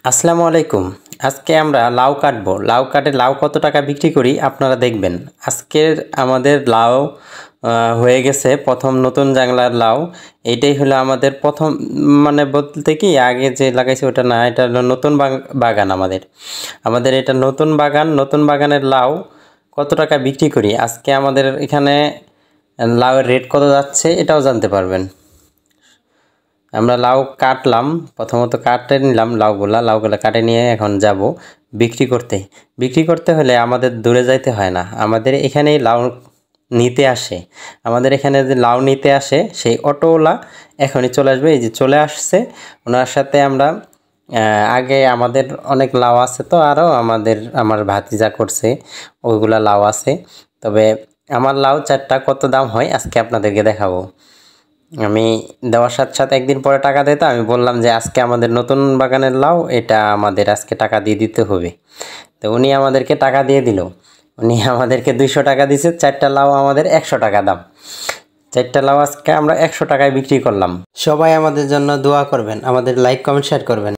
আসসালামু আলাইকুম। আজকে আমরা লাউ কাটবো। লাউ কাটে লাউ কত টাকা বিক্রি করি আপনারা দেখবেন। আজকের আমাদের লাউ হয়ে গেছে প্রথম নতুন জাংলার লাউ। এইটাই হলো আমাদের প্রথম, মানে বলতে কি আগে যে লাগাইছে ওটা না, এটা হলো নতুন বাগান আমাদের। আমাদের এটা নতুন বাগান, নতুন বাগানের লাউ কত টাকা বিক্রি করি আজকে আমাদের এখানে লাউয়ের রেট কত যাচ্ছে এটাও জানতে পারবেন। আমরা লাউ কাটলাম, প্রথমত কাটে নিলাম লাউগুলা কাটে নিয়ে এখন যাব বিক্রি করতে। বিক্রি করতে হলে আমাদের দূরে যাইতে হয় না, আমাদের এখানেই লাউ নিতে আসে। আমাদের এখানে যে লাউ নিতে আসে সেই অটোওয়ালা এখনই চলে আসবে, এই যে চলে আসছে। ওনার সাথে আমরা আগে আমাদের অনেক লাউ আছে, তো আরও আমার ভাতিজা করছে ওইগুলা লাউ আছে। তবে আমার লাউ চারটা কত দাম হয় আজকে আপনাদেরকে দেখাবো। আমি দেওয়ার সাথে সাথে একদিন পরে টাকা দিতে আমি বললাম যে আজকে আমাদের নতুন বাগানের লাউ, এটা আমাদের আজকে টাকা দিয়ে দিতে হবে। তো উনি আমাদেরকে টাকা দিয়ে দিল। উনি আমাদেরকে 200 টাকা দিছে, চারটা লাউ আমাদের 100 টাকা দাম। চারটা লাউ আজকে আমরা 100 টাকায় বিক্রি করলাম। সবাই আমাদের জন্য দোয়া করবেন, আমাদের লাইক কমেন্ট শেয়ার করবেন।